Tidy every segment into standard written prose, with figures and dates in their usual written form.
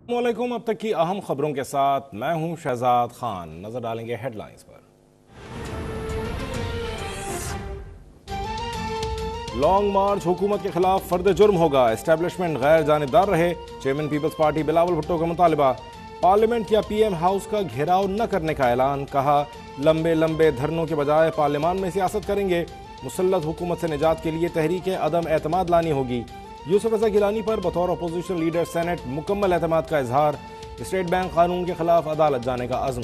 वालेकुम। अब तक की अहम खबरों के साथ मैं हूं शहजाद खान। नजर डालेंगे हेडलाइंस पर। लॉन्ग मार्च हुकूमत के खिलाफ फर्द जुर्म होगा, एस्टेब्लिशमेंट गैर जानिबदार रहे, चेयरमैन पीपल्स पार्टी बिलावल भुट्टो का मुतालबा। पार्लियामेंट या पीएम हाउस का घेराव न करने का ऐलान, कहा लंबे लंबे धरनों के बजाय पार्लियामान में सियासत करेंगे। मुसल्लत हुकूमत से निजात के लिए तहरीक अदम एतमाद लानी होगी। यूसुफ रजा गिलानी पर बतौर अपोजिशन लीडर सेनेट मुकम्मल एतमाद का इजहार। स्टेट बैंक कानून के खिलाफ अदालत जाने का अज़्म।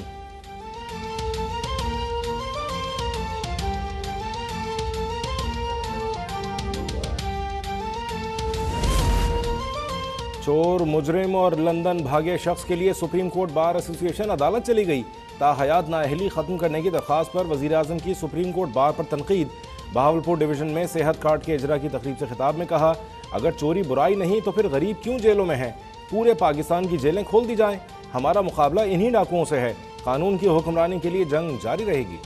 चोर, मुजरिम और लंदन भागे शख्स के लिए सुप्रीम कोर्ट बार एसोसिएशन अदालत चली गई। ताहयात नाअहली खत्म करने की दरख्वास्त पर वजीर आजम की सुप्रीम कोर्ट बार पर तनकीद। बहावलपुर डिवीजन में सेहत कार्ड के इजरा की तकरीब से खिताब में कहा, अगर चोरी बुराई नहीं तो फिर गरीब क्यों जेलों में हैं? पूरे पाकिस्तान की जेलें खोल दी जाएं। हमारा मुकाबला इन्हीं डाकुओं से है। कानून की हुक्मरानी के लिए जंग जारी रहेगी।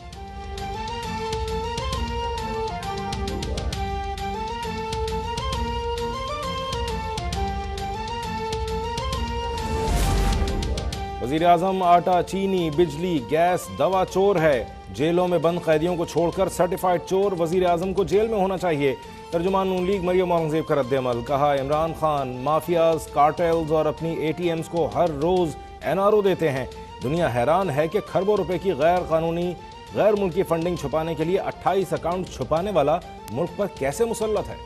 वजीर आजम आटा, चीनी, बिजली, गैस, दवा चोर है। जेलों में बंद कैदियों को छोड़कर सर्टिफाइड चोर वजीर आजम को जेल में होना चाहिए। तर्जुमान नून लीग मरियम औरंगजेब का रद्द-ए-अमल, कहा इमरान खान माफियाज, कार्टेल्स और अपनी एटीएम्स को हर रोज एनआरओ देते हैं। दुनिया हैरान है कि खरबों रुपए की गैर कानूनी गैर मुल्की फंडिंग छुपाने के लिए 28 अकाउंट छुपाने वाला मुल्क पर कैसे मुसल्लत है।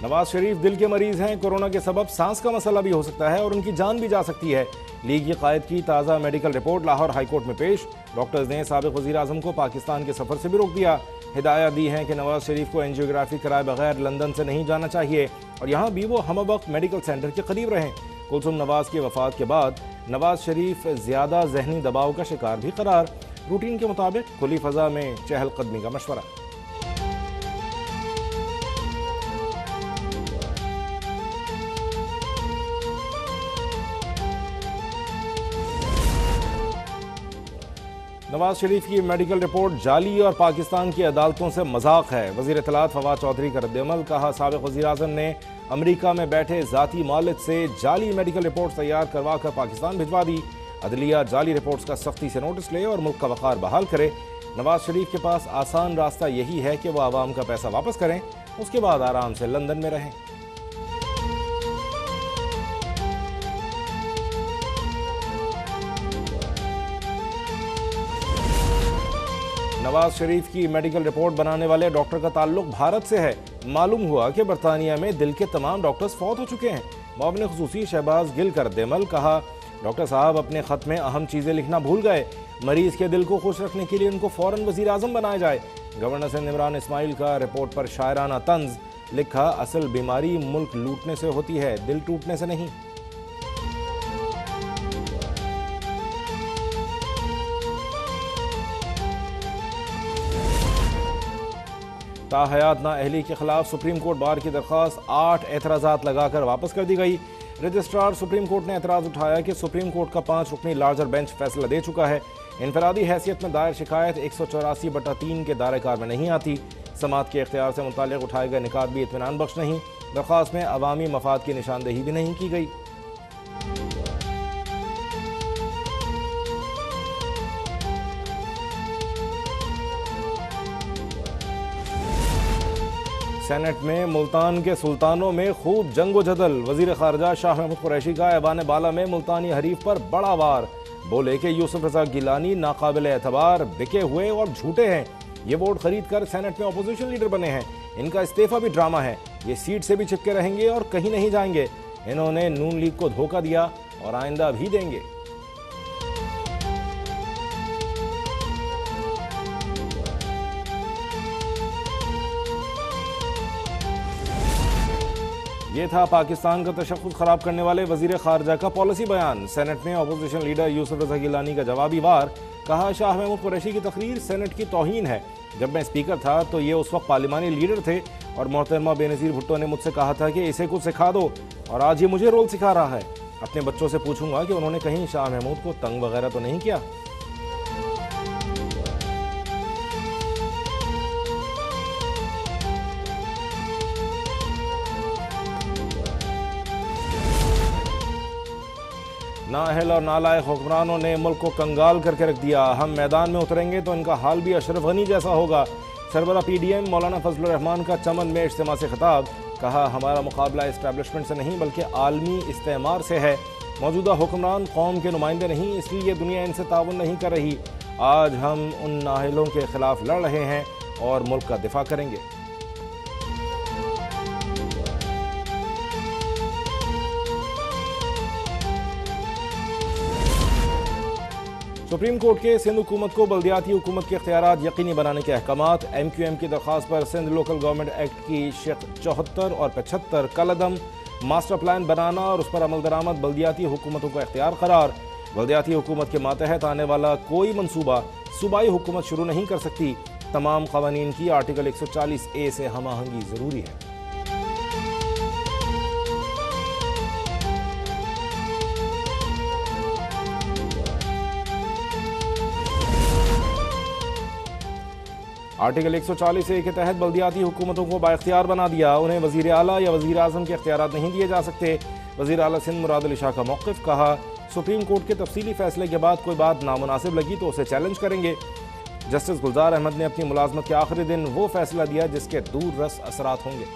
नवाज शरीफ दिल के मरीज हैं। कोरोना के सबब सांस का मसला भी हो सकता है और उनकी जान भी जा सकती है। लीग की कायद की ताज़ा मेडिकल रिपोर्ट लाहौर हाईकोर्ट में पेश। डॉक्टर्स ने साबिक वजीर आजम को पाकिस्तान के सफर से भी रोक दिया। हिदायत दी है कि नवाज शरीफ को एंजियोग्राफी कराए बगैर लंदन से नहीं जाना चाहिए और यहाँ भी वो हम वक्त मेडिकल सेंटर के करीब रहें। कुलसुम नवाज की वफात के बाद नवाज शरीफ ज्यादा जहनी दबाव का शिकार भी करार। रूटीन के मुताबिक खुली फजा में चहलकदमी का मशवरा। नवाज शरीफ की मेडिकल रिपोर्ट जाली और पाकिस्तान की अदालतों से मजाक है। वजीर इत्तलात फवाद चौधरी का रद्द-ए-अमल, कहा साबिक वजीर आजम ने अमरीका में बैठे जाती मालिक से जाली मेडिकल रिपोर्ट तैयार करवा कर पाकिस्तान भिजवा दी। अदलिया जाली रिपोर्ट्स का सख्ती से नोटिस ले और मुल्क का वक़ार बहाल करे। नवाज शरीफ के पास आसान रास्ता यही है कि वह आवाम का पैसा वापस करें, उसके बाद आराम से लंदन में रहें। नवाज शरीफ की मेडिकल रिपोर्ट बनाने वाले डॉक्टर का ताल्लुक भारत से है। मालूम हुआ कि बरतानिया में दिल के तमाम डॉक्टर्स फौत हो चुके हैं। मुआविन खुसूसी शहबाज गिल का रद्द-ए-अमल, कहा डॉक्टर साहब अपने खत में अहम चीजें लिखना भूल गए। मरीज के दिल को खुश रखने के लिए उनको फौरन वजीर आजम बनाया जाए। गवर्नर सिंध इमरान इस्माइल का रिपोर्ट पर शायराना तंज, लिखा असल बीमारी मुल्क लूटने से होती है, दिल टूटने से नहीं। ताहयात नाअहली के खिलाफ सुप्रीम कोर्ट बार की दरख्वास्त 8 एतराज़ात लगाकर वापस कर दी गई। रजिस्ट्रार सुप्रीम कोर्ट ने एतराज़ उठाया कि सुप्रीम कोर्ट का 5 रुकनी लार्जर बेंच फैसला दे चुका है। इनफरादी हैसियत में दायर शिकायत 184/3 के दायरे कार में नहीं आती। समाअत के इख्तियार से मुताल्लिक़ उठाए गए निकात भी इत्मीनान बख्श नहीं। दरख्वास्त में अवामी मफाद की निशानदेही भी नहीं की गई। सेनेट में मुल्तान के सुल्तानों में खूब जंगो जदल। वजीर खारजा शाह महमूद कुरैशी का ऐवान बाला में मुल्तानी हरीफ पर बड़ा वार। बोले कि यूसुफ रजा गिलानी नाकाबिल एतबार, बिके हुए और झूठे हैं। ये वोट खरीद कर सेनेट में अपोजिशन लीडर बने हैं। इनका इस्तीफा भी ड्रामा है। ये सीट से भी चिपके रहेंगे और कहीं नहीं जाएंगे। इन्होंने नून लीग को धोखा दिया और आइंदा भी देंगे। ये था पाकिस्तान का तशख्खुस खराब करने वाले वजीर खारजा का पॉलिसी बयान। सेनेट में अपोजिशन लीडर यूसुफ रजा गिलानी का जवाबी वार, कहा शाह महमूद कुरैशी की तकरीर सेनेट की तौहीन है। जब मैं स्पीकर था तो ये उस वक्त पार्लिमानी लीडर थे और मोहतरमा बेनज़ीर भुट्टो ने मुझसे कहा था कि इसे कुछ सिखा दो, और आज ये मुझे रोल सिखा रहा है। अपने बच्चों से पूछूंगा कि उन्होंने कहीं शाह महमूद को तंग वगैरह तो नहीं किया। नाअहल और नालायक हुक्मरानों ने मुल्क को कंगाल करके रख दिया। हम मैदान में उतरेंगे तो इनका हाल भी अशरफ गनी जैसा होगा। सरबरा PDM मौलाना फजलुर रहमान का चमन में इज्तिमा से खिताब। कहा, हमारा मुकाबला इस्टेब्लिशमेंट से नहीं बल्कि आलमी इस्तेमार से है। मौजूदा हुक्मरान कौम के नुमाइंदे नहीं, इसलिए दुनिया इनसे ताउन नहीं कर रही। आज हम उन नाअहलों के खिलाफ लड़ रहे हैं और मुल्क का दिफा करेंगे। सुप्रीम कोर्ट के सिंध हुकूमत को बल्दियाती हुकूमत के इख्तियारात यकीनी बनाने के अहकामात। MQM की दरख्वास्त पर सिंध लोकल गवर्नमेंट एक्ट की 74 और 75 कलअदम। मास्टर प्लान बनाना और उस पर अमल दरामद बल्दियाती हुकूमतों का इख्तियार करार। बल्दियाती हुकूमत के मातहत आने वाला कोई मनसूबा सूबाई हुकूमत शुरू नहीं कर सकती। तमाम क़वानीन की आर्टिकल 140A से हम आहंगी ज़रूरी है। आर्टिकल 140A के तहत बल्दियाती हुकूमतों को बाइख्तियार बना दिया। उन्हें वज़ीर आला या वज़ीर आज़म के इख्तियारात नहीं दिए जा सकते। वज़ीर आला सिंध मुराद अली शाह का मौक़िफ़। कहा, सुप्रीम कोर्ट के तफसीली फैसले के बाद कोई बात नामुनासिब लगी तो उसे चैलेंज करेंगे। जस्टिस गुलजार अहमद ने अपनी मुलाजमत के आखिरी दिन वो फैसला दिया जिसके दूर रस असरात होंगे।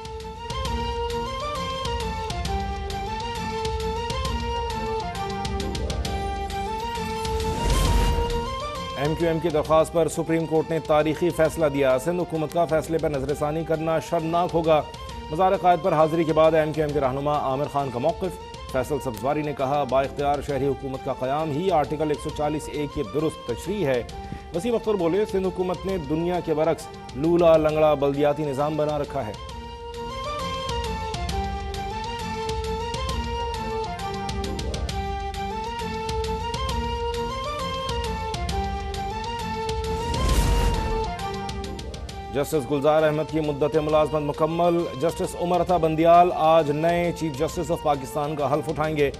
MQM की दरख्वास्त पर सुप्रीम कोर्ट ने तारीखी फैसला दिया। सिंध हुकूमत का फैसले पर नजरसानी करना शर्मनाक होगा। मज़ार क़ायद पर हाजिरी के बाद MQM के रहनुमा आमिर खान का मौक़िफ़। फैसल सब्ज़वारी ने कहा, बाइख्तियार शहरी हुकूमत का क़याम ही आर्टिकल 140A की दुरुस्त तशरीह है। वसीम अख्तर बोले, सिंध हुकूमत ने दुनिया के बरक्स लूला लंगड़ा बल्दियाती निज़ाम बना रखा है। जस्टिस गुलजार अहमद की मुद्दत मुलाजमत मुकम्मल। जस्टिस उमर अता बंदियाल आज नए चीफ जस्टिस ऑफ पाकिस्तान का हल्फ उठाएंगे।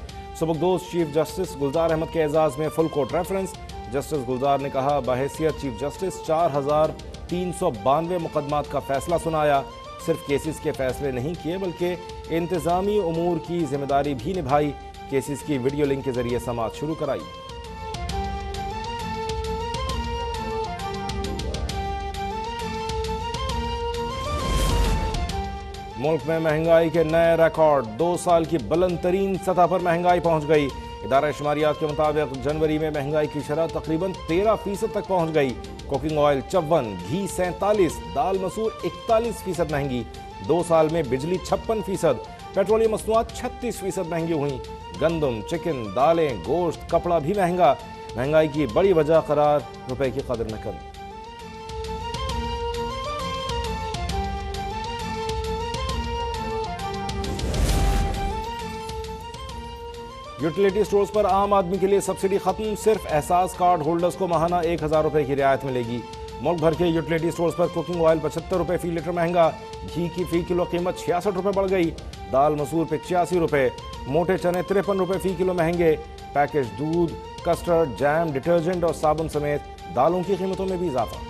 सबकदोश चीफ जस्टिस गुलजार अहमद के एजाज़ में फुल कोर्ट रेफरेंस। जस्टिस गुलजार ने कहा, बहैसियत चीफ जस्टिस 4392 मुकदमात का फैसला सुनाया। सिर्फ केसेस के फैसले नहीं किए बल्कि इंतज़ामी उमूर की जिम्मेदारी भी निभाई। केसेस की वीडियो लिंक के जरिए समाअत शुरू कराई। मुल्क में महंगाई के नए रिकॉर्ड। 2 साल की बुलंद तरीन सतह पर महंगाई पहुंच गई। इदारा शुमारियात के मुताबिक जनवरी में महंगाई की शरह तकरीबन 13% तक पहुंच गई। कुकिंग ऑयल 54, घी 47, दाल मसूर 41% महंगी। 2 साल में बिजली 56%, पेट्रोलियम मसनूआत 36% महंगी हुई। गंदम, चिकन, दालें, गोश्त, कपड़ा भी महंगा। महंगाई की बड़ी वजह करार रुपए की कदर न करना। यूटिलिटी स्टोर्स पर आम आदमी के लिए सब्सिडी खत्म। सिर्फ एहसास कार्ड होल्डर्स को माहाना 1000 रुपए की रियायत मिलेगी। मुल्क भर के यूटिलिटी स्टोर्स पर कुकिंग ऑयल 75 रुपए फी लीटर महंगा। घी की फी किलो कीमत 66 रुपए बढ़ गई। दाल मसूर पे 86 रुपए। मोटे चने 53 रुपए फी किलो महंगे। पैकेज दूध, कस्टर्ड, जैम, डिटर्जेंट और साबुन समेत दालों की कीमतों में भी इजाफा।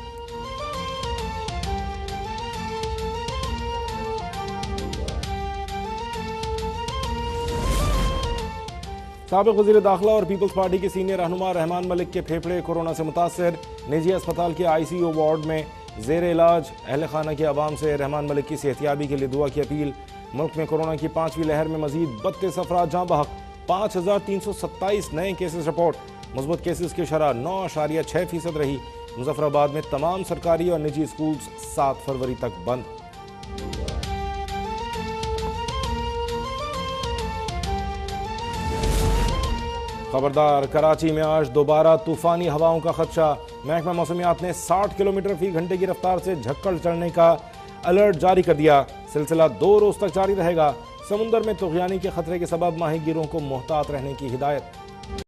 साबिक वज़ीर दाखिला और पीपल्स पार्टी के सीनियर रहनुमा रहमान मलिक के फेफड़े कोरोना से मुतासर। निजी अस्पताल के ICU वार्ड में ज़ेर इलाज। अहल खाना की आवाम से रहमान मलिक की सेहतियाबी के लिए दुआ की अपील। मुल्क में कोरोना की 5वीं लहर में मजीद 32 अफराद जाँ बहक। 5327 नए केसेस रिपोर्ट। मुस्बत केसेस की शरह 9.6% रही। मुजफ्फराबाद में तमाम सरकारी और निजी स्कूल 7 फरवरी तक बंद। खबरदार, कराची में आज दोबारा तूफानी हवाओं का खदशा। महकमा मौसमियात ने 60 किलोमीटर फी घंटे की रफ्तार से झक्कड़ चढ़ने का अलर्ट जारी कर दिया। सिलसिला 2 रोज तक जारी रहेगा। समुंदर में तुग़यानी के खतरे के सबब माहीगीरों को मोहतात रहने की हिदायत।